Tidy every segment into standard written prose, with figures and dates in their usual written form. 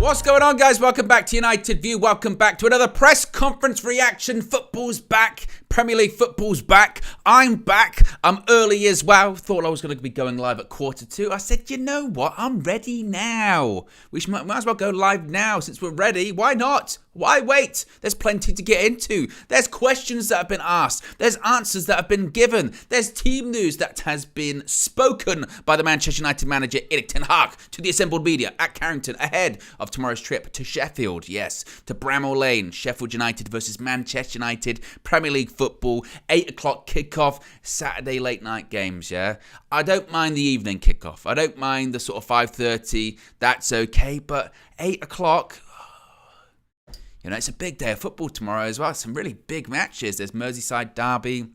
What's going on, guys? Welcome back to United View. Welcome back to another press conference reaction. Football's back. Premier League football's back. I'm back. I'm early as well. Thought I was going to be going live at 1:45. I said, you know what? I'm ready now. We might as well go live now since we're ready. Why not? Why wait? There's plenty to get into. There's questions that have been asked. There's answers that have been given. There's team news that has been spoken by the Manchester United manager Erik ten Hag to the assembled media at Carrington ahead of tomorrow's trip to Sheffield. Yes, to Bramall Lane. Sheffield United versus Manchester United. Premier League football. 8 o'clock kickoff. Saturday late night games, yeah? I don't mind the evening kickoff. I don't mind the sort of 5:30. That's okay. But 8 o'clock... You know, it's a big day of football tomorrow as well. Some really big matches. There's Merseyside derby.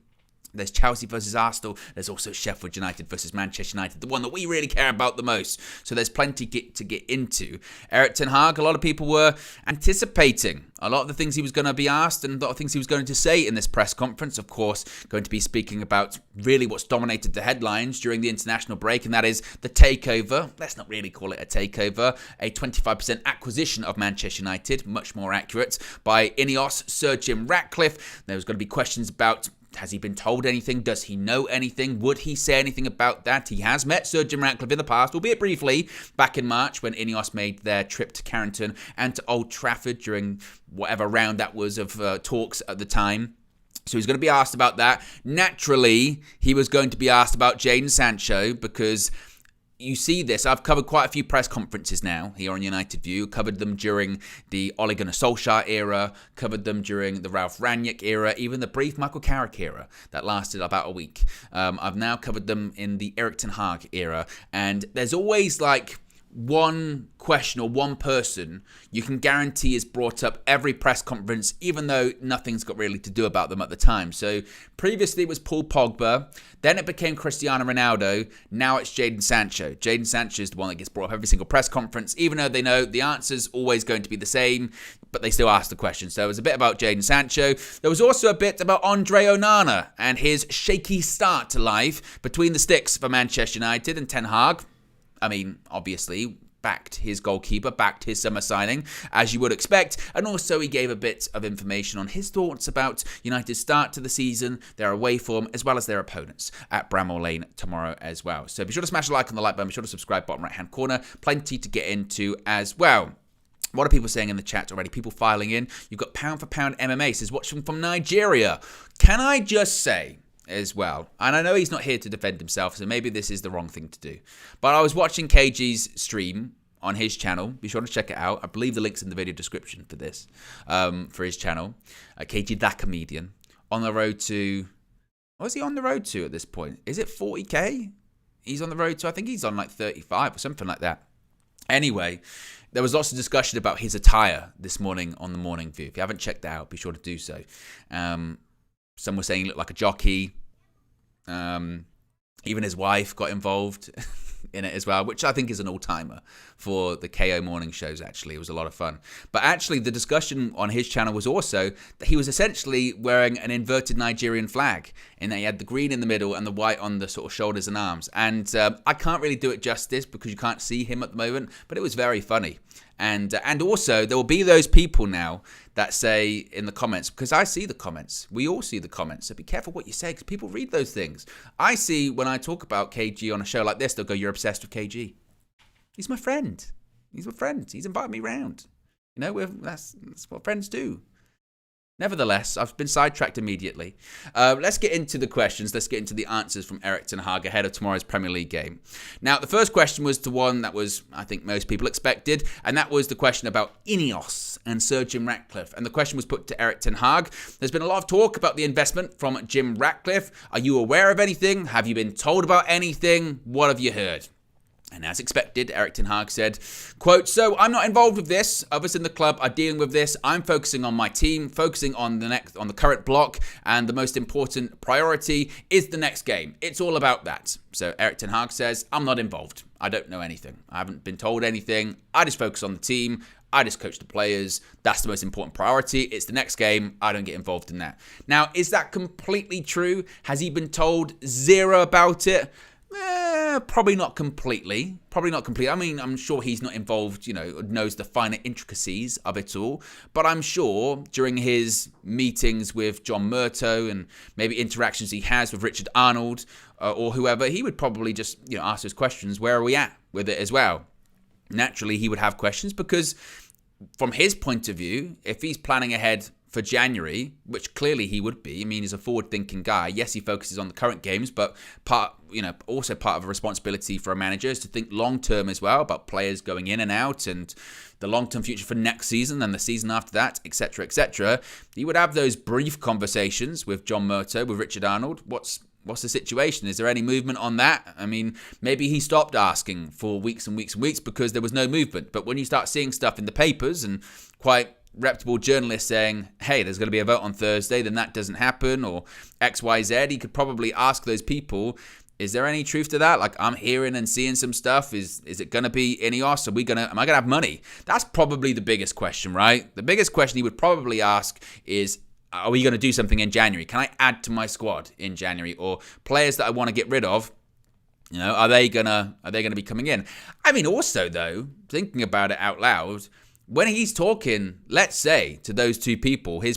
There's Chelsea versus Arsenal. There's also Sheffield United versus Manchester United, the one that we really care about the most. So there's plenty to get into. Erik ten Hag, a lot of people were anticipating a lot of the things he was going to be asked and a lot of things he was going to say in this press conference. Of course, going to be speaking about really what's dominated the headlines during the international break, and that is the takeover. Let's not really call it a takeover. A 25% acquisition of Manchester United, much more accurate, by Ineos, Sir Jim Ratcliffe. There was going to be questions about, has he been told anything? Does he know anything? Would he say anything about that? He has met Sir Jim Ratcliffe in the past, albeit briefly, back in March when Ineos made their trip to Carrington and to Old Trafford during whatever round that was of talks at the time. So he's going to be asked about that. Naturally, he was going to be asked about Jadon Sancho because... You see this. I've covered quite a few press conferences now here on United View. Covered them during the Ole Gunnar Solskjaer era. Covered them during the Ralf Rangnick era. Even the brief Michael Carrick era that lasted about a week. I've now covered them in the Erik ten Hag era. And there's always like one question or one person you can guarantee is brought up every press conference, even though nothing's got really to do about them at the time. So previously it was Paul Pogba, then it became Cristiano Ronaldo, now it's Jadon Sancho. Jadon Sancho is the one that gets brought up every single press conference, even though they know the answer's always going to be the same, but they still ask the question. So it was a bit about Jadon Sancho. There was also a bit about Andre Onana and his shaky start to life between the sticks for Manchester United, and Ten Hag, I mean, obviously, backed his goalkeeper, backed his summer signing, as you would expect. And also he gave a bit of information on his thoughts about United's start to the season, their away form, as well as their opponents at Bramall Lane tomorrow as well. So be sure to smash a like on the like button. Be sure to subscribe, bottom right-hand corner. Plenty to get into as well. What are people saying in the chat already? People filing in. You've got Pound for Pound MMA says, watching from Nigeria. Can I just say... as well, and I know he's not here to defend himself, so maybe this is the wrong thing to do, but I was watching KG's stream on his channel. Be sure to check it out. I believe the link's in the video description for this, for his channel, KG that comedian, on the road to, what is he on the road to at this point? Is it 40k he's on the road to? I think he's on like 35 or something like that. Anyway, there was lots of discussion about his attire this morning on the Morning View. If you haven't checked it out, be sure to do so. Some were saying he looked like a jockey. Even his wife got involved in it as well, which I think is an all-timer for the KO morning shows, actually. It was a lot of fun. But actually, the discussion on his channel was also that he was essentially wearing an inverted Nigerian flag, in that he had the green in the middle and the white on the sort of shoulders and arms. And I can't really do it justice because you can't see him at the moment, but it was very funny. And also, there will be those people now that say in the comments, because I see the comments, we all see the comments, so be careful what you say, because people read those things. I see when I talk about KG on a show like this, they'll go, you're obsessed with KG. He's my friend. He's my friend. He's invited me round. You know, that's what friends do. Nevertheless, I've been sidetracked immediately. Let's get into the questions. Let's get into the answers from Erik ten Hag ahead of tomorrow's Premier League game. Now, the first question was the one that was, I think, most people expected, and that was the question about Ineos and Sir Jim Ratcliffe. And the question was put to Erik ten Hag. There's been a lot of talk about the investment from Jim Ratcliffe. Are you aware of anything? Have you been told about anything? What have you heard? And as expected, Erik ten Hag said, quote, so I'm not involved with this. Others in the club are dealing with this. I'm focusing on my team, focusing on the current block, and the most important priority is the next game. It's all about that. So Erik ten Hag says, I'm not involved. I don't know anything. I haven't been told anything. I just focus on the team. I just coach the players. That's the most important priority. It's the next game. I don't get involved in that. Now, is that completely true? Has he been told zero about it? Probably not completely. I mean, I'm sure he's not involved, knows the finer intricacies of it all. But I'm sure during his meetings with John Murtough and maybe interactions he has with Richard Arnold or whoever, he would probably just, ask those questions. Where are we at with it as well? Naturally, he would have questions because from his point of view, if he's planning ahead for January, which clearly he would be. I mean, he's a forward-thinking guy. Yes, he focuses on the current games, but also part of a responsibility for a manager is to think long-term as well about players going in and out and the long-term future for next season and the season after that, etc., etc. He would have those brief conversations with John Murtough, with Richard Arnold. What's the situation? Is there any movement on that? I mean, maybe he stopped asking for weeks and weeks and weeks because there was no movement. But when you start seeing stuff in the papers and quite reputable journalists saying, hey, there's going to be a vote on Thursday, then that doesn't happen, or XYZ, he could probably ask those people, is there any truth to that? Like, I'm hearing and seeing some stuff. Is it going to be Ineos? Am I going to have money? That's probably the biggest question, right? The biggest question he would probably ask is, are we going to do something in January? Can I add to my squad in January? Or players that I want to get rid of, are they gonna be coming in? I mean, also though, thinking about it out loud, when he's talking, let's say, to those two people, his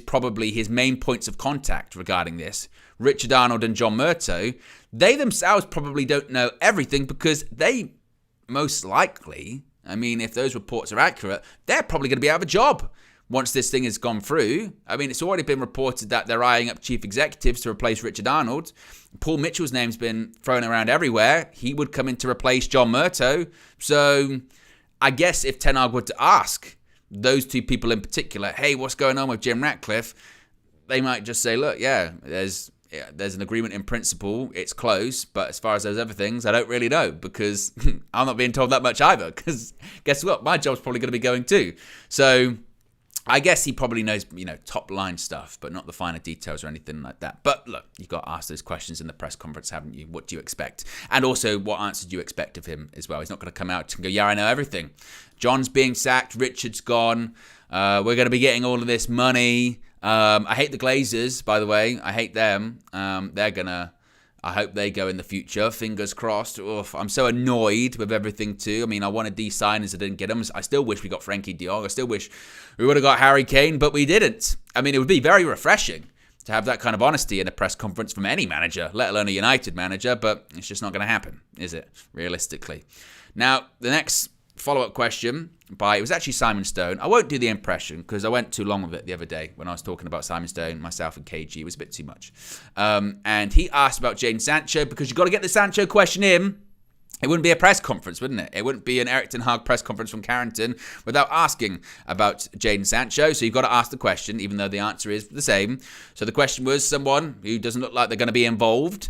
main points of contact regarding this, Richard Arnold and John Murtough, they themselves probably don't know everything because they most likely, I mean, if those reports are accurate, they're probably going to be out of a job once this thing has gone through. I mean, it's already been reported that they're eyeing up chief executives to replace Richard Arnold. Paul Mitchell's name's been thrown around everywhere. He would come in to replace John Murtough. So I guess if Ten Hag were to ask those two people in particular, hey, what's going on with Jim Ratcliffe? They might just say, look, there's an agreement in principle. It's close. But as far as those other things, I don't really know because I'm not being told that much either. Because guess what? My job's probably going to be going too. So I guess he probably knows, top line stuff, but not the finer details or anything like that. But look, you've got to ask those questions in the press conference, haven't you? What do you expect? And also, what answer do you expect of him as well? He's not going to come out and go, yeah, I know everything. John's being sacked. Richard's gone. We're going to be getting all of this money. I hate the Glazers, by the way. I hate them. I hope they go in the future. Fingers crossed. Oof, I'm so annoyed with everything too. I mean, I wanted these signings. I didn't get them. I still wish we got Frankie de Jong. I still wish we would have got Harry Kane, but we didn't. I mean, it would be very refreshing to have that kind of honesty in a press conference from any manager, let alone a United manager, but it's just not going to happen, is it, realistically? Now, the next follow-up question it was actually Simon Stone. I won't do the impression because I went too long with it the other day when I was talking about Simon Stone, myself and KG. It was a bit too much. And he asked about Jadon Sancho because you've got to get the Sancho question in. It wouldn't be a press conference, wouldn't it? It wouldn't be an Erik ten Hag press conference from Carrington without asking about Jadon Sancho. So you've got to ask the question, even though the answer is the same. So the question was someone who doesn't look like they're going to be involved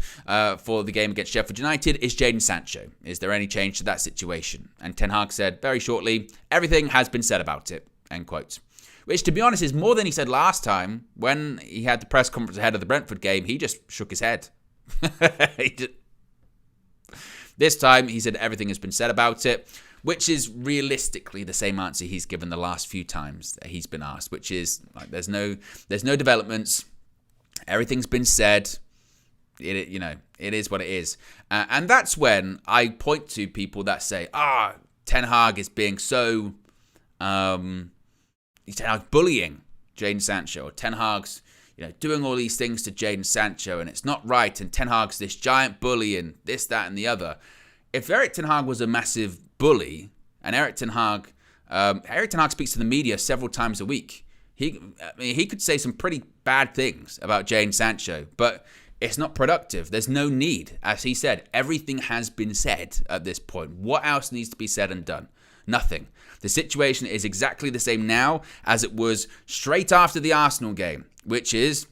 for the game against Sheffield United is Jadon Sancho. Is there any change to that situation? And Ten Hag said very shortly, everything has been said about it, end quote. Which, to be honest, is more than he said last time when he had the press conference ahead of the Brentford game. He just shook his head. This time, he said everything has been said about it, which is realistically the same answer he's given the last few times that he's been asked, which is like there's no developments. Everything's been said. It is what it is, and that's when I point to people that say, Ten Hag is being so, Ten Hag bullying Jadon Sancho, or Ten Hag's doing all these things to Jadon Sancho, and it's not right, and Ten Hag's this giant bully, and this, that, and the other. If Erik ten Hag was a massive bully, and Erik ten Hag speaks to the media several times a week, he could say some pretty bad things about Jadon Sancho, but it's not productive. There's no need. As he said, everything has been said at this point. What else needs to be said and done? Nothing. The situation is exactly the same now as it was straight after the Arsenal game, which is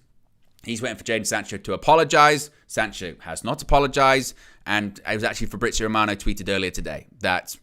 he's waiting for Jadon Sancho to apologise. Sancho has not apologised, and it was actually Fabrizio Romano tweeted earlier today that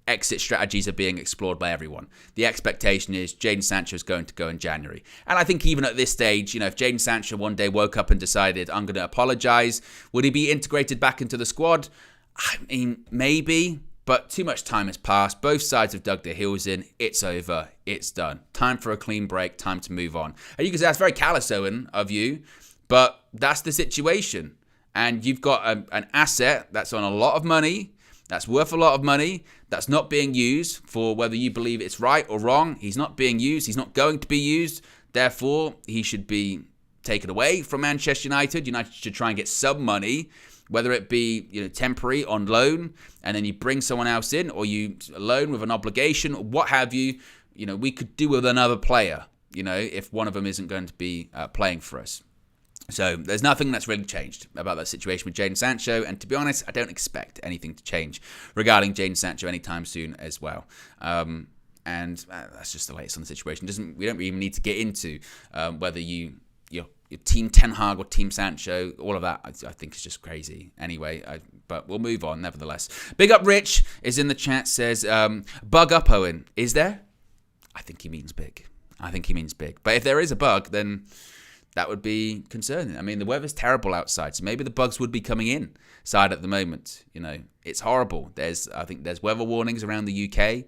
exit strategies are being explored by everyone. The expectation is Jadon Sancho is going to go in January. And I think even at this stage, if Jadon Sancho one day woke up and decided, I'm going to apologise, would he be integrated back into the squad? I mean, maybe. But too much time has passed. Both sides have dug their heels in. It's over. It's done. Time for a clean break. Time to move on. And you can say that's very callous, Owen, of you. But that's the situation. and you've got an asset that's on a lot of money, that's worth a lot of money, that's not being used for whether you believe it's right or wrong. He's not being used. He's not going to be used. Therefore, he should be taken away from Manchester United. United should try and get some money, whether it be temporary on loan, and then you bring someone else in, or you loan with an obligation, or what have you. We could do with another player, if one of them isn't going to be playing for us. So there's nothing that's really changed about that situation with Jadon Sancho, and to be honest, I don't expect anything to change regarding Jadon Sancho anytime soon as well. And that's just the latest on the situation. We don't even need to get into whether your Team Ten Hag or Team Sancho. All of that, I think, is just crazy. Anyway, but we'll move on nevertheless. Big Up Rich is in the chat, says, bug up, Owen. Is there? I think he means big. But if there is a bug, then that would be concerning. I mean, the weather's terrible outside, so maybe the bugs would be coming inside at the moment. It's horrible. I think there's weather warnings around the UK,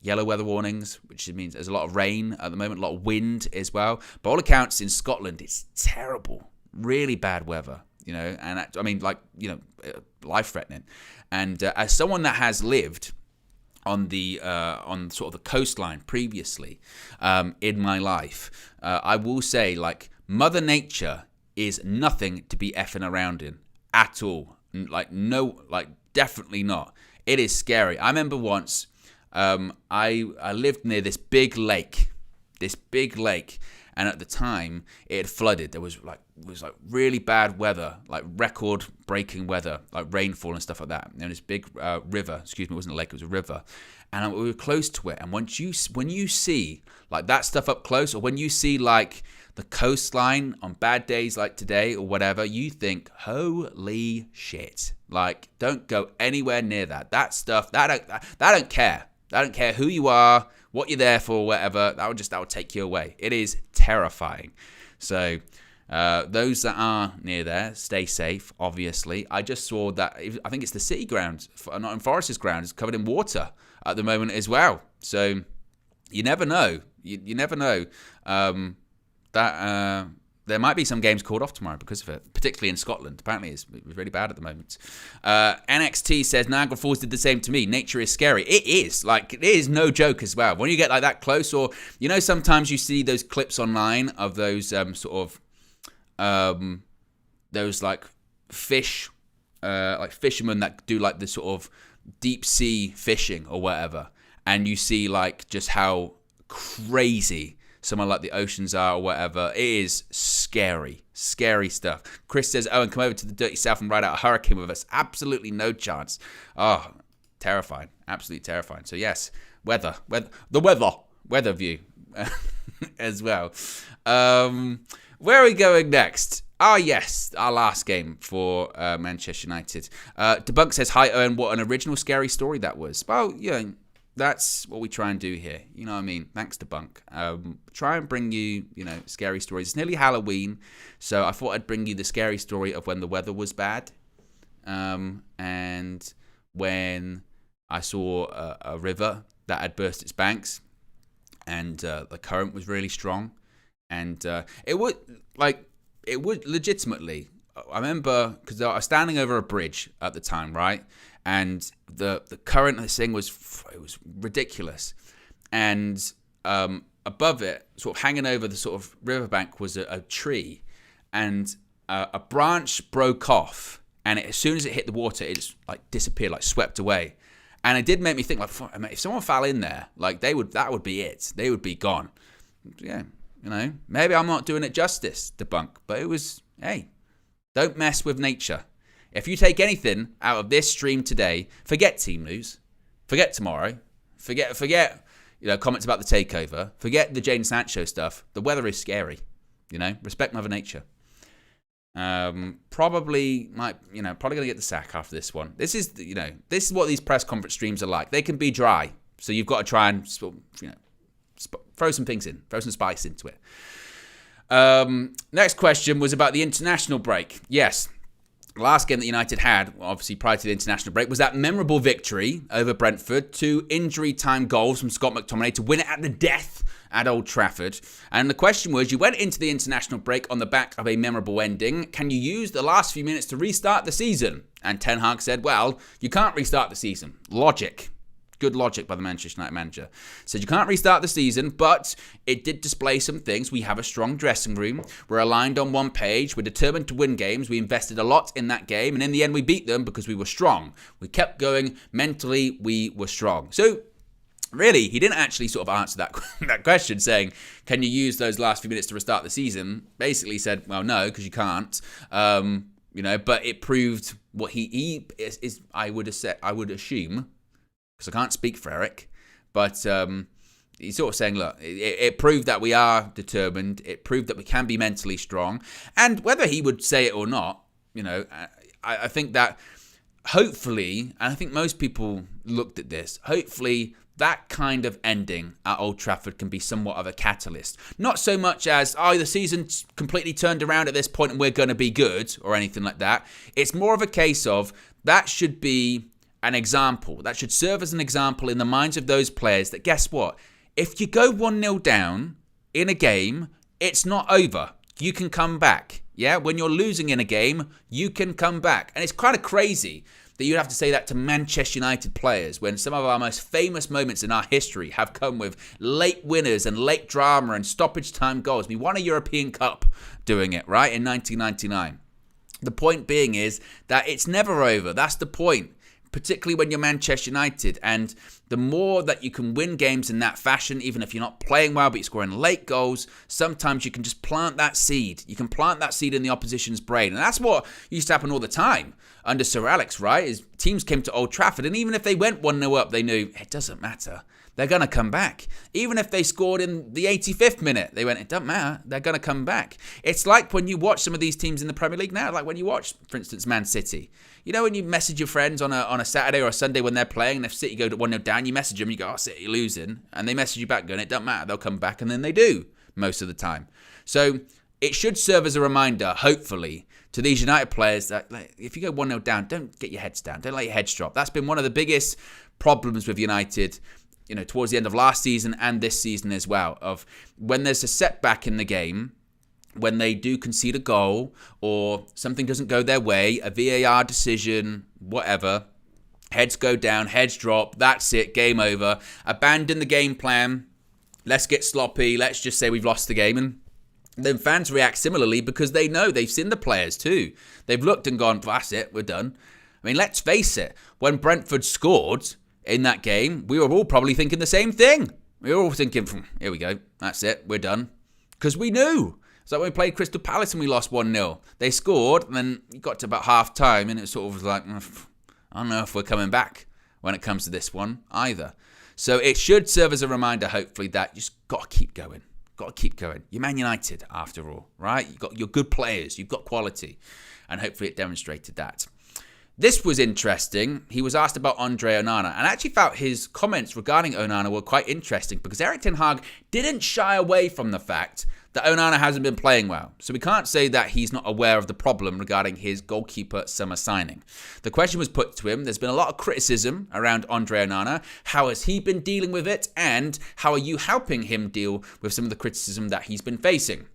yellow weather warnings, which means there's a lot of rain at the moment, a lot of wind as well. By all accounts, in Scotland, it's terrible, really bad weather. Life-threatening. And as someone that has lived on sort of the coastline previously in my life, I will say, Mother Nature is nothing to be effing around in at all. Definitely not. It is scary. I remember once I lived near this big lake, and at the time it had flooded. There was really bad weather, record-breaking weather, like rainfall and stuff like that. And this big river, it wasn't a lake, it was a river, and we were close to it. And when you see that stuff up close, or when you see the coastline on bad days like today or whatever, you think, holy shit! Don't go anywhere near that. That stuff, that don't care. I don't care who you are, what you're there for, whatever. That would take you away. It is terrifying. So those that are near there, stay safe, obviously. I just saw that, I think it's the City ground, not in Forest's ground, it's covered in water at the moment as well. So you never know. You never know that there might be some games called off tomorrow because of it, particularly in Scotland. Apparently, it was really bad at the moment. NXT says, Niagara Falls did the same to me. Nature is scary. It is. It is no joke as well. When you get that close, or, sometimes you see those clips online of those fish, fishermen that do the sort of deep sea fishing or whatever. And you see just how crazy somewhere like the oceans are or whatever. It is scary stuff. Chris says, Owen, come over to the dirty south and ride out a hurricane with us. Absolutely no chance. Oh, terrifying. Absolutely terrifying. So yes, weather view as well. Where are we going next? Yes, our last game for Manchester United. Debunk says, hi Owen, what an original scary story that was. Well, that's what we try and do here. You know what I mean? Thanks to Bunk. Try and bring you, scary stories. It's nearly Halloween, so I thought I'd bring you the scary story of when the weather was bad, and when I saw a river that had burst its banks, and the current was really strong, and it would legitimately. I remember because I was standing over a bridge at the time, right? And the current of this thing was ridiculous, and above it, sort of hanging over the sort of riverbank, was a tree, and a branch broke off, and as soon as it hit the water, it just disappeared, swept away, and it did make me think if someone fell in there, that would be it, they would be gone. Yeah, maybe I'm not doing it justice, Debunk, but it was, hey, don't mess with nature. If you take anything out of this stream today, forget team news, forget tomorrow, forget comments about the takeover, forget the Jadon Sancho stuff. The weather is scary, respect Mother Nature. Probably gonna get the sack after this one. This is what these press conference streams are like. They can be dry, so you've got to try and throw some things in, throw some spice into it. Next question was about the international break. Yes. Last game that United had, obviously prior to the international break, was that memorable victory over Brentford. 2 injury time goals from Scott McTominay to win it at the death at Old Trafford. And the question was, you went into the international break on the back of a memorable ending. Can you use the last few minutes to restart the season? And Ten Hag said, well, you can't restart the season. Logic. Good logic by the Manchester United manager. Said you can't restart the season, but it did display some things. We have a strong dressing room. We're aligned on one page. We're determined to win games. We invested a lot in that game. And in the end, we beat them because we were strong. We kept going. Mentally, we were strong. So, really, he didn't actually sort of answer that question saying, can you use those last few minutes to restart the season? Basically said, well, no, because you can't. But it proved what he is I would assume, because I can't speak for Eric, but he's sort of saying, look, it proved that we are determined. It proved that we can be mentally strong. And whether he would say it or not, I think that hopefully, and I think most people looked at this, hopefully that kind of ending at Old Trafford can be somewhat of a catalyst. Not so much as, the season's completely turned around at this point and we're going to be good or anything like that. It's more of a case of that should be an example. That should serve as an example in the minds of those players that, guess what? If you go 1-0 down in a game, it's not over. You can come back. Yeah, when you're losing in a game, you can come back. And it's kind of crazy that you'd have to say that to Manchester United players when some of our most famous moments in our history have come with late winners and late drama and stoppage time goals. We won a European Cup doing it, right, in 1999. The point being is that it's never over. That's the point. Particularly when you're Manchester United. And the more that you can win games in that fashion, even if you're not playing well, but you're scoring late goals, sometimes you can just plant that seed. You can plant that seed in the opposition's brain. And that's what used to happen all the time under Sir Alex, right? Is teams came to Old Trafford, and even if they went 1-0 up, they knew it doesn't matter. They're going to come back. Even if they scored in the 85th minute, they went, it doesn't matter. They're going to come back. It's like when you watch some of these teams in the Premier League now, like when you watch, for instance, Man City. You know, when you message your friends on a Saturday or a Sunday when they're playing, and if City go to 1-0 down, you message them, you go, City, you're losing. And they message you back going, it doesn't matter. They'll come back, and then they do most of the time. So it should serve as a reminder, hopefully, to these United players that if you go 1-0 down, don't get your heads down. Don't let your heads drop. That's been one of the biggest problems with United, towards the end of last season and this season as well, of when there's a setback in the game, when they do concede a goal or something doesn't go their way, a VAR decision, whatever, heads go down, heads drop, that's it, game over. Abandon the game plan. Let's get sloppy. Let's just say we've lost the game. And then fans react similarly because they know, they've seen the players too. They've looked and gone, that's it, we're done. I mean, let's face it, when Brentford scored in that game, we were all probably thinking the same thing. We were all thinking, here we go, that's it, we're done. Because we knew. It's like when we played Crystal Palace and we lost 1-0. They scored, and then you got to about half-time, and it sort of was like, I don't know if we're coming back when it comes to this one either. So it should serve as a reminder, hopefully, that you just got to keep going. Got to keep going. You're Man United, after all, right? You're good players. You've got quality. And hopefully it demonstrated that. This was interesting. He was asked about Andre Onana, and I actually felt his comments regarding Onana were quite interesting because Erik ten Hag didn't shy away from the fact that Onana hasn't been playing well. So we can't say that he's not aware of the problem regarding his goalkeeper summer signing. The question was put to him. There's been a lot of criticism around Andre Onana. How has he been dealing with it? And how are you helping him deal with some of the criticism that he's been facing?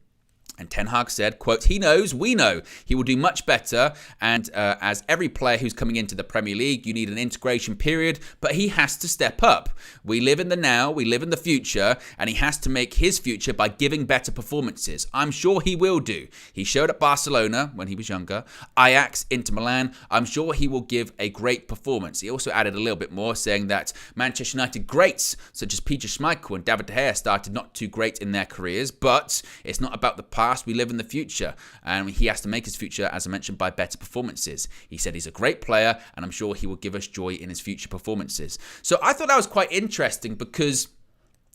And Ten Hag said, quote, he knows, we know, he will do much better. And as every player who's coming into the Premier League, you need an integration period, but he has to step up. We live in the now, we live in the future, and he has to make his future by giving better performances. I'm sure he will do. He showed at Barcelona when he was younger, Ajax, Inter Milan. I'm sure he will give a great performance. He also added a little bit more, saying that Manchester United greats, such as Peter Schmeichel and David De Gea, started not too great in their careers, but it's not about the past. We live in the future, and he has to make his future, as I mentioned, by better performances. He said he's a great player, and I'm sure he will give us joy in his future performances. So I thought that was quite interesting because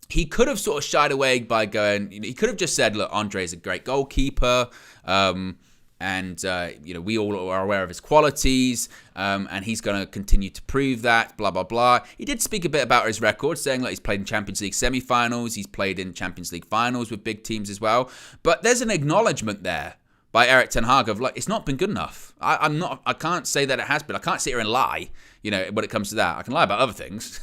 he could have sort of shied away by going, he could have just said, look, Andre's a great goalkeeper, we all are aware of his qualities, and he's going to continue to prove that, blah, blah, blah. He did speak a bit about his record, saying that he's played in Champions League semi-finals, he's played in Champions League finals with big teams as well. But there's an acknowledgement there by Eric Ten Hag of like, it's not been good enough. I can't say that it has been. I can't sit here and lie, when it comes to that. I can lie about other things,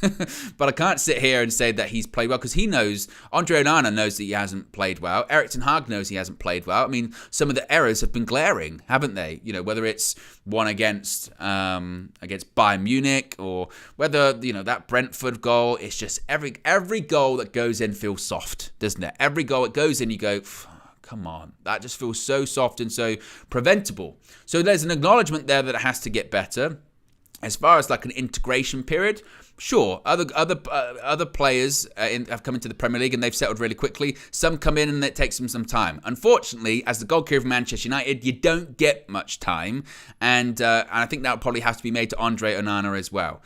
but I can't sit here and say that he's played well, because he knows, Andre Onana knows that he hasn't played well. Eric Ten Hag knows he hasn't played well. I mean, some of the errors have been glaring, haven't they? Whether it's one against Bayern Munich, or whether, that Brentford goal, it's just every goal that goes in feels soft, doesn't it? Every goal that goes in, you go, come on, that just feels so soft and so preventable. So there's an acknowledgement there that it has to get better. As far as like an integration period, sure, other players have come into the Premier League and they've settled really quickly. Some come in and it takes them some time. Unfortunately, as the goalkeeper of Manchester United, you don't get much time, and I think that would probably have to be made to Andre Onana as well.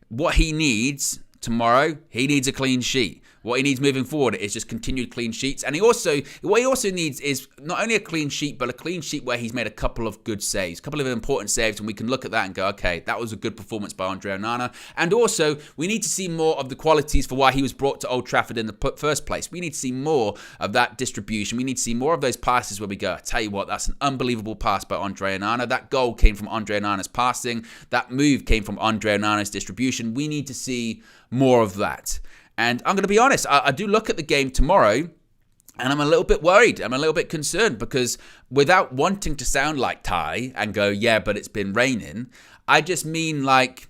What he needs tomorrow, he needs a clean sheet. What he needs moving forward is just continued clean sheets. And what he also needs is not only a clean sheet, but a clean sheet where he's made a couple of good saves, a couple of important saves, and we can look at that and go, okay, that was a good performance by Andre Onana. And also, we need to see more of the qualities for why he was brought to Old Trafford in the first place. We need to see more of that distribution. We need to see more of those passes where we go, I tell you what, that's an unbelievable pass by Andre Onana. That goal came from Andre Onana's passing. That move came from Andre Onana's distribution. We need to see more of that. And I'm going to be honest, I do look at the game tomorrow and I'm a little bit worried. I'm a little bit concerned, because without wanting to sound like Ty and go, yeah, but it's been raining, I just mean like,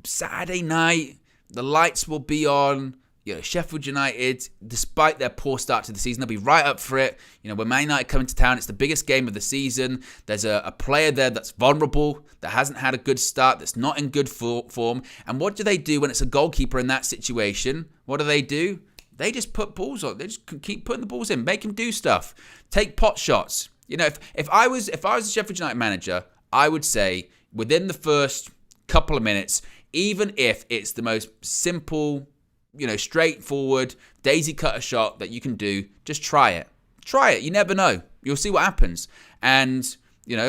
Saturday night, the lights will be on. Sheffield United, despite their poor start to the season, they'll be right up for it. When Man United come into town, it's the biggest game of the season. There's a player there that's vulnerable, that hasn't had a good start, that's not in good form. And what do they do when it's a goalkeeper in that situation? What do? They just put balls on. They just keep putting the balls in, make him do stuff, take pot shots. If I was a Sheffield United manager, I would say within the first couple of minutes, even if it's the most simple, straightforward daisy cutter shot that you can do, just try it. Try it. You never know. You'll see what happens. And,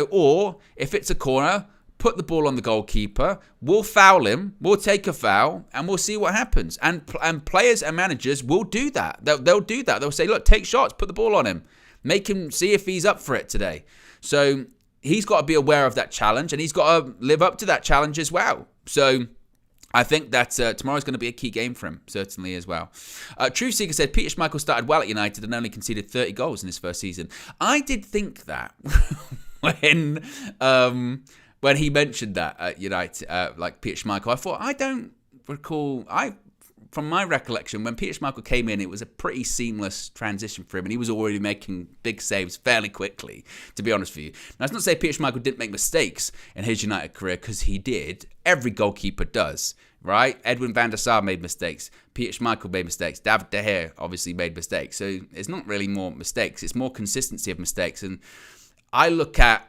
or if it's a corner, put the ball on the goalkeeper. We'll foul him. We'll take a foul and we'll see what happens. And players and managers will do that. They'll do that. They'll say, look, take shots, put the ball on him. Make him see if he's up for it today. So he's got to be aware of that challenge, and he's got to live up to that challenge as well. So I think that tomorrow's going to be a key game for him, certainly, as well. Truth Seeker said, Peter Schmeichel started well at United and only conceded 30 goals in his first season. I did think that when he mentioned that at United, like Peter Schmeichel, I thought, I don't recall, from my recollection, when Peter Schmeichel came in, it was a pretty seamless transition for him, and he was already making big saves fairly quickly, to be honest with you. Now, that's not to say Peter Schmeichel didn't make mistakes in his United career, because he did. Every goalkeeper does, right? Edwin van der Sar made mistakes. Peter Schmeichel made mistakes. David De Gea obviously made mistakes. So it's not really more mistakes. It's more consistency of mistakes. And I look at,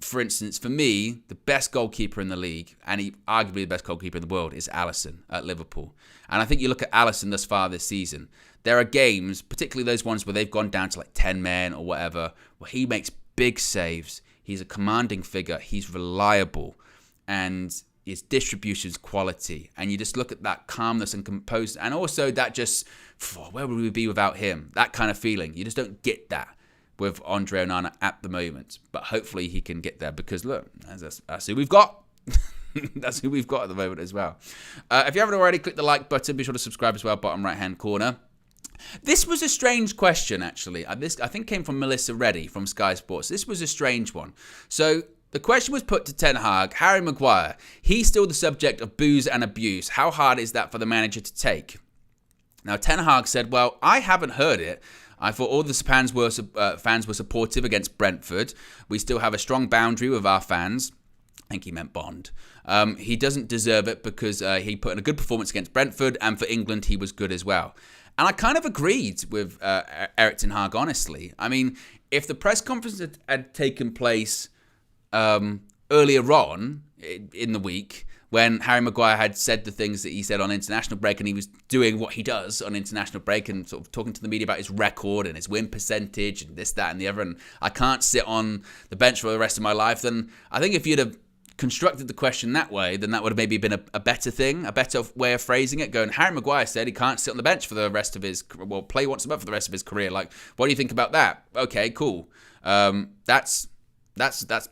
for instance, for me, the best goalkeeper in the league, and arguably the best goalkeeper in the world, is Alisson at Liverpool. And I think you look at Alisson thus far this season, there are games, particularly those ones where they've gone down to like 10 men or whatever, where he makes big saves. He's a commanding figure. He's reliable. And his distribution's quality. And you just look at that calmness and composure. And also that just, where would we be without him? That kind of feeling. You just don't get that with Andre Onana at the moment. But hopefully he can get there, because look, that's who we've got. That's who we've got at the moment as well. If you haven't already, click the like button. Be sure to subscribe as well, bottom right-hand corner. This was a strange question, actually. This, I think, came from Melissa Reddy from Sky Sports. This was a strange one. So the question was put to Ten Hag, Harry Maguire. He's still the subject of booze and abuse. How hard is that for the manager to take? Now, Ten Hag said, well, I haven't heard it. I thought all the fans were supportive against Brentford. We still have a strong boundary with our fans. I think he meant Bond. He doesn't deserve it because he put in a good performance against Brentford, and for England, he was good as well. And I kind of agreed with Eric Ten Hag, honestly. I mean, if the press conference had taken place earlier on in the week, when Harry Maguire had said the things that he said on international break, and he was doing what he does on international break and sort of talking to the media about his record and his win percentage and this, that, and the other, and I can't sit on the bench for the rest of my life, then I think if you'd have constructed the question that way, then that would have maybe been a better thing, a better way of phrasing it. Going, Harry Maguire said he can't sit on the bench for the rest of his, play once a month for the rest of his career. Like, what do you think about that? Okay, cool. That's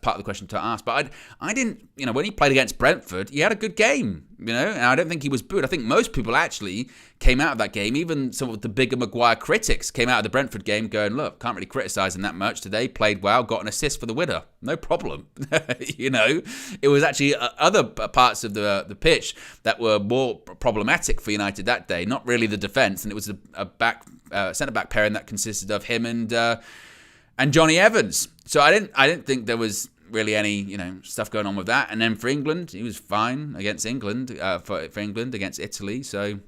part of the question to ask. But I didn't, when he played against Brentford, he had a good game, and I don't think he was booed. I think most people actually came out of that game, even some of the bigger Maguire critics came out of the Brentford game going, look, can't really criticise him that much today, played well, got an assist for the winner, no problem. It was actually other parts of the pitch that were more problematic for United that day, not really the defence, and it was a centre-back pairing that consisted of him and Johnny Evans. So I didn't think there was really any stuff going on with that. And then for England, he was fine against England for England against Italy. So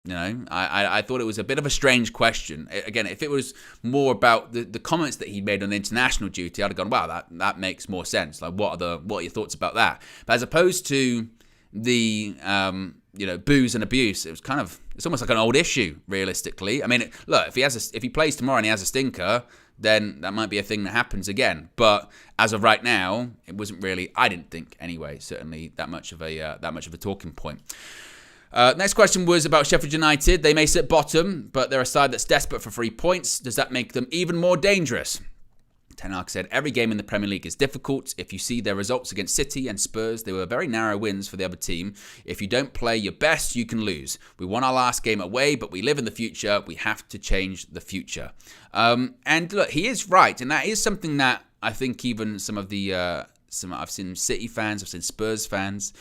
I thought it was a bit of a strange question. Again, if it was more about the comments that he made on international duty, I'd have gone, wow, that makes more sense. Like, what are your thoughts about that? But as opposed to the booze and abuse, it's almost like an old issue, realistically. I mean, look, if he plays tomorrow and he has a stinker, then that might be a thing that happens again. But as of right now, it wasn't really, I didn't think anyway, certainly that much of a talking point. Next question was about Sheffield United. They may sit bottom, but they're a side that's desperate for 3 points. Does that make them even more dangerous? Ten Hag said, every game in the Premier League is difficult. If you see their results against City and Spurs, they were very narrow wins for the other team. If you don't play your best, you can lose. We won our last game away, but we live in the future. We have to change the future. And look, he is right. And that is something that I think even some of the, I've seen City fans, I've seen Spurs fans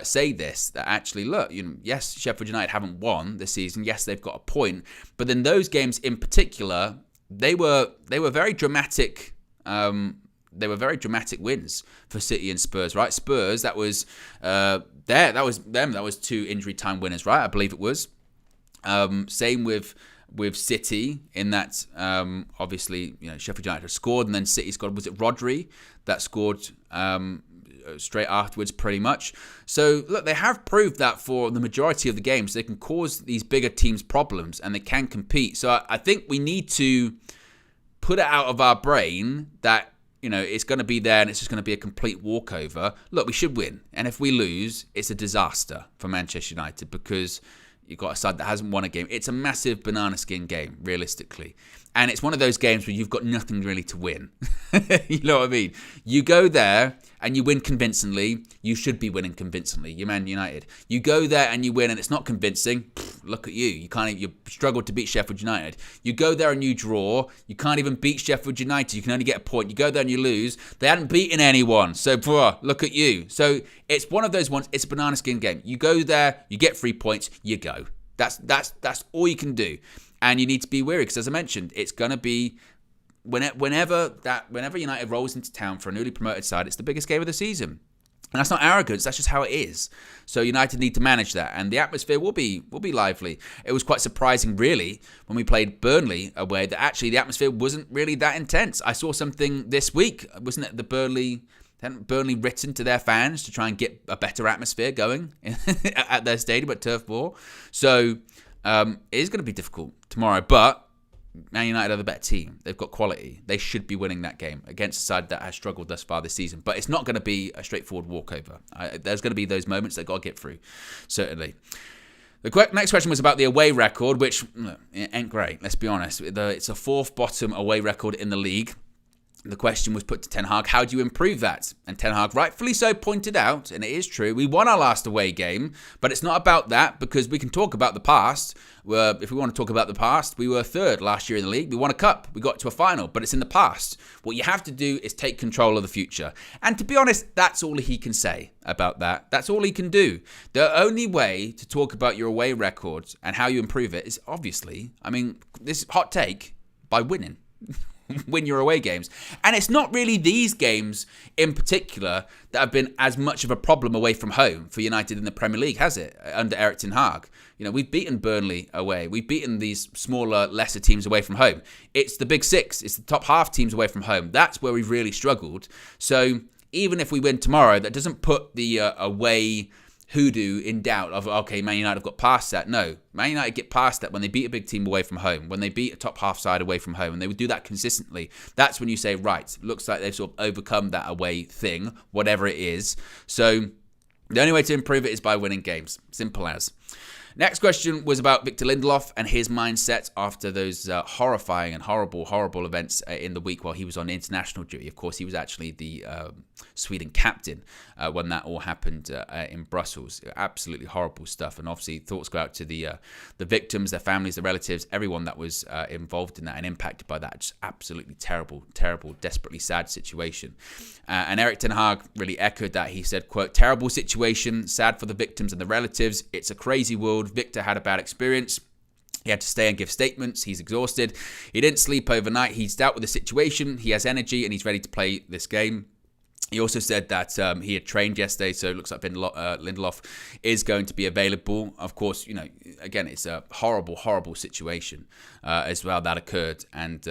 say this, that actually, look, yes, Sheffield United haven't won this season. Yes, they've got a point. But then those games in particular, they were very dramatic. They were very dramatic wins for City and Spurs, right? Spurs, that was that was them. That was 2 injury time winners, right? I believe it was. Same with City in that obviously Sheffield United had scored and then City scored. Was it Rodri that scored straight afterwards, pretty much? So look, they have proved that for the majority of the games they can cause these bigger teams problems and they can compete. So I think we need to put it out of our brain that it's going to be there and it's just going to be a complete walkover. Look, we should win, and if we lose, it's a disaster for Manchester United because you've got a side that hasn't won a game. It's a massive banana skin game, realistically, and it's one of those games where you've got nothing really to win. You know what I mean? You go there and you win convincingly. You should be winning convincingly. You're Man United. You go there and you win and it's not convincing. Look at you. You struggled to beat Sheffield United. You go there and you draw. You can't even beat Sheffield United. You can only get a point. You go there and you lose. They hadn't beaten anyone. So, look at you. So it's one of those ones. It's a banana skin game. You go there, you get 3 points, you go. That's all you can do. And you need to be wary because, as I mentioned, it's going to be whenever United rolls into town for a newly promoted side, it's the biggest game of the season. And that's not arrogance, that's just how it is. So United need to manage that, and the atmosphere will be lively. It was quite surprising, really, when we played Burnley away, that actually the atmosphere wasn't really that intense. I saw something this week, wasn't it, hadn't Burnley written to their fans to try and get a better atmosphere going at their stadium at Turf Moor. So it is going to be difficult tomorrow, but Man United are the better team. They've got quality. They should be winning that game against a side that has struggled thus far this season. But it's not going to be a straightforward walkover. There's going to be those moments they've got to get through, certainly. The next question was about the away record, which it ain't great, let's be honest. It's a 4th bottom away record in the league. The question was put to Ten Hag, how do you improve that? And Ten Hag rightfully so pointed out, and it is true, we won our last away game, but it's not about that because we can talk about the past. If we want to talk about the past, we were 3rd last year in the league. We won a cup. We got to a final, but it's in the past. What you have to do is take control of the future. And to be honest, that's all he can say about that. That's all he can do. The only way to talk about your away records and how you improve it is obviously, this hot take, by winning. Win your away games. And it's not really these games in particular that have been as much of a problem away from home for United in the Premier League, has it? Under Erik ten Hag. We've beaten Burnley away. We've beaten these smaller, lesser teams away from home. It's the big 6. It's the top half teams away from home. That's where we've really struggled. So even if we win tomorrow, that doesn't put the away hoodoo in doubt of, okay, Man United have got past that. No, Man United get past that when they beat a big team away from home, when they beat a top half side away from home, and they would do that consistently. That's when you say, right, looks like they've sort of overcome that away thing, whatever it is. So the only way to improve it is by winning games. Simple as. Next question was about Victor Lindelof and his mindset after those horrifying and horrible events in the week while he was on international duty. Of course, he was actually the Sweden captain when that all happened in Brussels. Absolutely horrible stuff. And obviously, thoughts go out to the victims, their families, their relatives, everyone that was involved in that and impacted by that. Just absolutely terrible, desperately sad situation. And Erik ten Hag really echoed that. He said, quote, "Terrible situation, sad for the victims and the relatives. It's a crazy world. Victor had a bad experience. He had to stay and give statements. He's exhausted. He didn't sleep overnight. He's dealt with the situation. He has energy and he's ready to play this game." He also said that he had trained yesterday, so it looks like Lindelof is going to be available. Of course, again, it's a horrible situation as well that occurred, and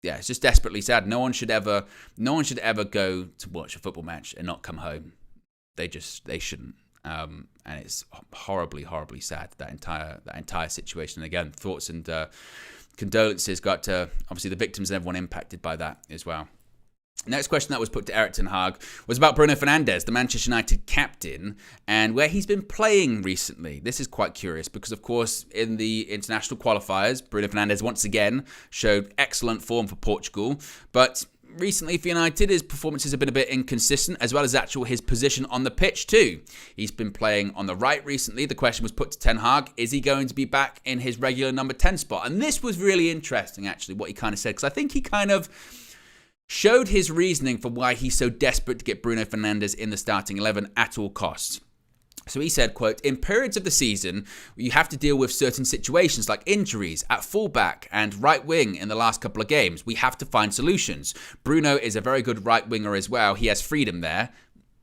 yeah, it's just desperately sad. No one should ever go to watch a football match and not come home. They shouldn't. And it's horribly sad, that entire situation. And again, thoughts and condolences got to obviously the victims and everyone impacted by that as well. Next question that was put to Erik ten Hag was about Bruno Fernandes, the Manchester United captain, and where he's been playing recently. This is quite curious because, of course, in the international qualifiers, Bruno Fernandes once again showed excellent form for Portugal, but recently for United, his performances have been a bit inconsistent, as well as his position on the pitch too. He's been playing on the right recently. The question was put to Ten Hag, is he going to be back in his regular number 10 spot? And this was really interesting, actually, what he kind of said, because I think he kind of showed his reasoning for why he's so desperate to get Bruno Fernandes in the starting 11 at all costs. So he said, quote, "In periods of the season, you have to deal with certain situations like injuries at fullback and right wing in the last couple of games. We have to find solutions. Bruno is a very good right winger as well. He has freedom there."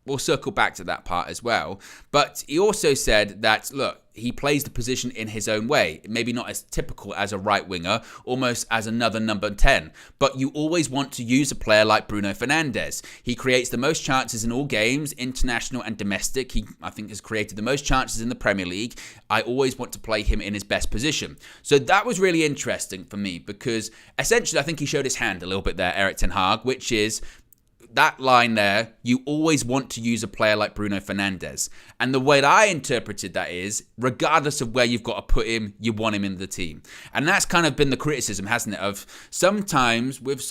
We'll circle back to that part as well. But he also said that, look, he plays the position in his own way. Maybe not as typical as a right winger, almost as another number 10. But you always want to use a player like Bruno Fernandes. He creates the most chances in all games, international and domestic. He, I think, has created the most chances in the Premier League. I always want to play him in his best position. So that was really interesting for me because essentially I think he showed his hand a little bit there, Erik ten Hag, which is that line there, you always want to use a player like Bruno Fernandes. And the way that I interpreted that is, regardless of where you've got to put him, you want him in the team. And that's kind of been the criticism, hasn't it? Of sometimes with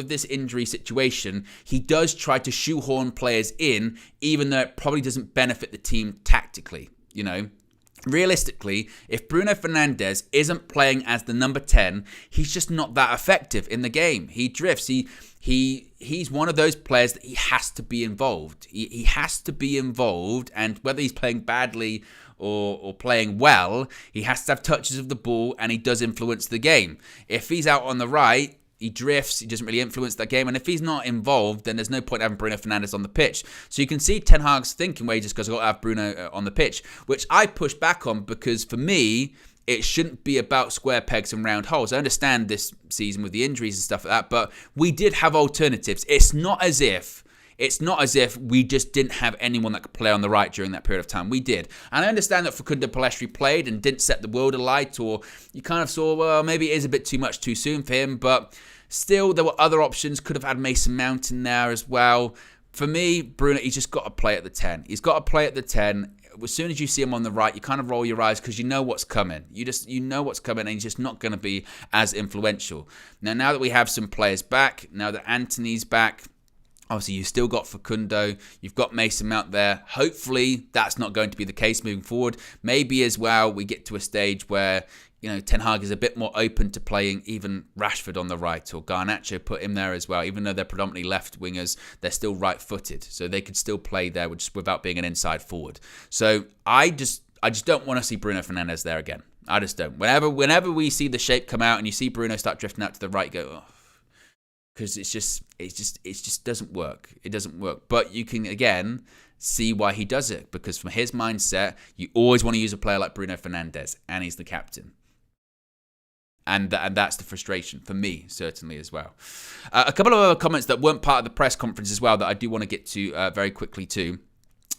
this injury situation, he does try to shoehorn players in, even though it probably doesn't benefit the team tactically, Realistically, if Bruno Fernandes isn't playing as the number 10, he's just not that effective in the game. He drifts. He's one of those players that he has to be involved. He has to be involved, and whether he's playing badly or playing well, he has to have touches of the ball, and he does influence the game. If he's out on the right, he drifts, he doesn't really influence that game. And if he's not involved, then there's no point having Bruno Fernandes on the pitch. So you can see Ten Hag's thinking where he just goes, I've got to have Bruno on the pitch, which I push back on because for me, it shouldn't be about square pegs and round holes. I understand this season with the injuries and stuff like that, but we did have alternatives. It's not as if we just didn't have anyone that could play on the right during that period of time. We did. And I understand that Facundo Pellistri played and didn't set the world alight, or you kind of saw, well, maybe it is a bit too much too soon for him, but still there were other options. Could have had Mason Mount in there as well. For me, Bruno, he's just got to play at the 10. He's got to play at the 10. As soon as you see him on the right, you kind of roll your eyes because you know what's coming. You know what's coming, and he's just not going to be as influential. Now that we have some players back, now that Anthony's back, obviously, you've still got Facundo. You've got Mason Mount there. Hopefully, that's not going to be the case moving forward. Maybe as well, we get to a stage where, Ten Hag is a bit more open to playing even Rashford on the right, or Garnacho, put him there as well. Even though they're predominantly left wingers, they're still right-footed. So they could still play there just without being an inside forward. So I just don't want to see Bruno Fernandes there again. I just don't. Whenever we see the shape come out and you see Bruno start drifting out to the right, you go, oh, because it just doesn't work. It doesn't work. But you can, again, see why he does it. Because from his mindset, you always want to use a player like Bruno Fernandes. And he's the captain. And that's the frustration for me, certainly, as well. A couple of other comments that weren't part of the press conference as well that I do want to get to very quickly too.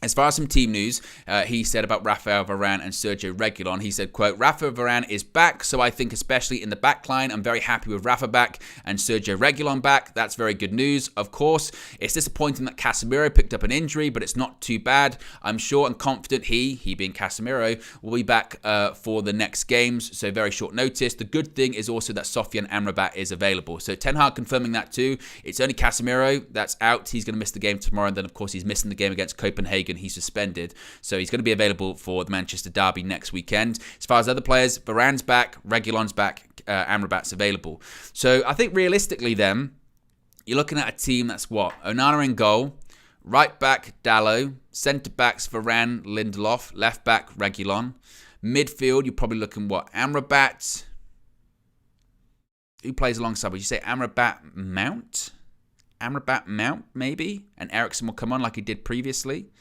As far as some team news, he said about Raphael Varane and Sergio Reguilon, he said, quote, Raphael Varane is back, so I think especially in the back line, I'm very happy with Rafa back and Sergio Reguilon back. That's very good news, of course. It's disappointing that Casemiro picked up an injury, but it's not too bad. I'm sure and confident he being Casemiro, will be back for the next games, so very short notice. The good thing is also that Sofian Amrabat is available. So Ten Hag confirming that too. It's only Casemiro that's out. He's going to miss the game tomorrow, and then of course he's missing the game against Copenhagen. He's suspended, so he's going to be available for the Manchester derby next weekend. As far as other players, Varane's back, Reguilon's back, Amrabat's available. So I think realistically then, you're looking at a team that's what? Onana in goal, right back Dalot, centre backs Varane, Lindelof, left back Reguilon. Midfield, you're probably looking what? Amrabat. Who plays alongside? Would you say Amrabat Mount? Amrabat Mount, maybe? And Eriksen will come on like he did previously.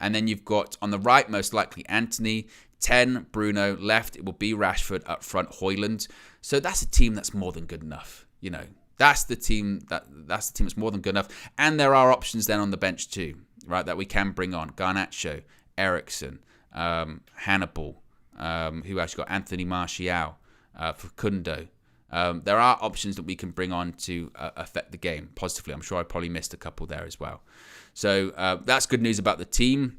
And then you've got on the right, most likely Anthony, 10, Bruno, left, it will be Rashford, up front, Højlund. So that's a team that's more than good enough. You know, that's the team that's more than good enough. And there are options then on the bench too, right, that we can bring on. Garnacho, Eriksen, Hannibal, who else? Got Anthony Martial, Facundo. There are options that we can bring on to affect the game positively. I'm sure I probably missed a couple there as well. So that's good news about the team.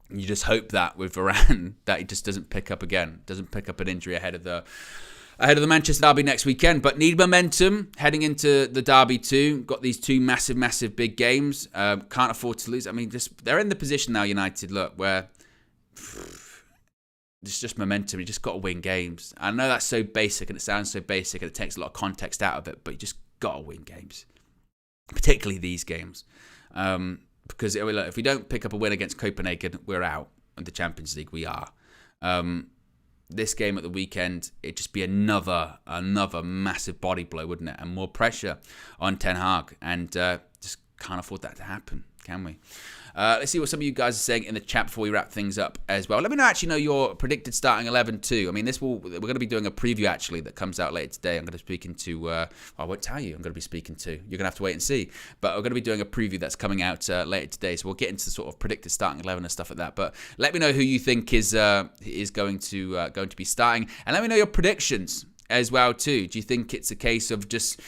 You just hope that with Varane that he just doesn't pick up again, doesn't pick up an injury ahead of the Manchester derby next weekend. But need momentum heading into the derby too. Got these two massive big games. Can't afford to lose. I mean, they're in the position now, United, look, where it's just momentum. You just got to win games. I know that's so basic and it sounds so basic and it takes a lot of context out of it, but you just got to win games, particularly these games. Because if we don't pick up a win against Copenhagen, we're out of the Champions League. We are. This game at the weekend, it'd just be another massive body blow, wouldn't it? And more pressure on Ten Hag. And just can't afford that to happen, can we? Let's see what some of you guys are saying in the chat before we wrap things up as well. Let me know your predicted starting 11 too. I mean, we're going to be doing a preview actually that comes out later today. I'm going to be speaking to, I won't tell you I'm going to be speaking to. You're going to have to wait and see. But we're going to be doing a preview that's coming out later today. So we'll get into sort of predicted starting 11 and stuff like that. But let me know who you think is going to be starting, and let me know your predictions as well too. Do you think it's a case of just,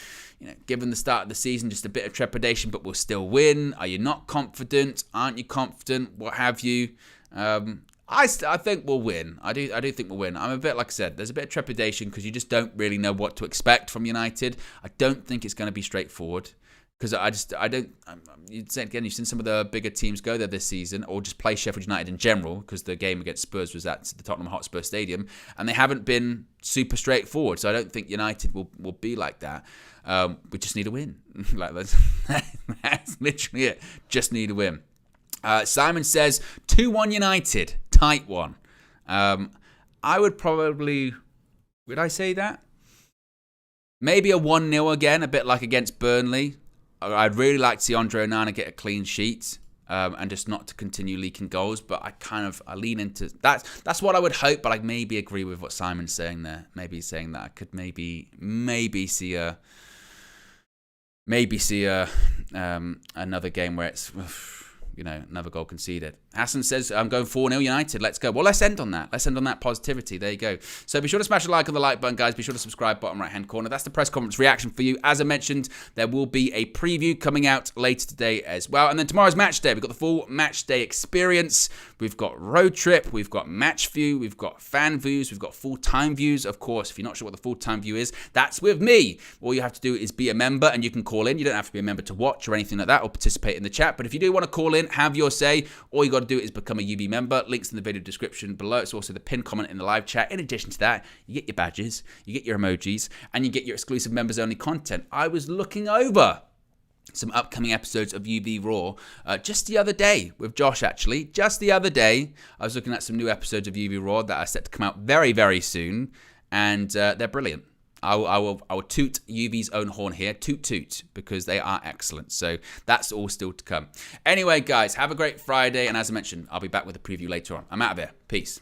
given the start of the season, just a bit of trepidation, but we'll still win? Are you not confident? Aren't you confident? What have you? I think we'll win. I do think we'll win. I'm a bit, like I said, there's a bit of trepidation because you just don't really know what to expect from United. I don't think it's going to be straightforward because you'd say again, you've seen some of the bigger teams go there this season or just play Sheffield United in general, because the game against Spurs was at the Tottenham Hotspur Stadium and they haven't been super straightforward. So I don't think United will be like that. We just need a win. That's literally it. Just need a win. Simon says 2-1 United, tight one. I would probably, would I say that? Maybe a 1-0 again, a bit like against Burnley. I'd really like to see Andre Onana get a clean sheet and just not to continue leaking goals. But I lean into that. That's what I would hope. But I maybe agree with what Simon's saying there. Maybe he's saying that I could maybe see another game where it's another goal conceded. Hassan says, I'm going 4-0 United. Let's go. Well, let's end on that. Let's end on that positivity. There you go. So be sure to smash a like on the like button, guys. Be sure to subscribe, bottom right-hand corner. That's the press conference reaction for you. As I mentioned, there will be a preview coming out later today as well. And then tomorrow's match day. We've got the full match day experience. We've got road trip. We've got match view. We've got fan views. We've got full-time views. Of course, if you're not sure what the full-time view is, that's with me. All you have to do is be a member and you can call in. You don't have to be a member to watch or anything like that or participate in the chat. But if you do want to call in, have your say, all you got to do is become a UB member. Links in the video description below. It's also the pinned comment in the live chat. In addition to that, you get your badges, you get your emojis, and you get your exclusive members only content. I was looking over some upcoming episodes of UB Raw just the other day with Josh, actually. Just the other day, I was looking at some new episodes of UB Raw that are set to come out very, very soon, and they're brilliant. I will toot UV's own horn here, toot, because they are excellent. So that's all still to come. Anyway, guys, have a great Friday. And as I mentioned, I'll be back with a preview later on. I'm out of here. Peace.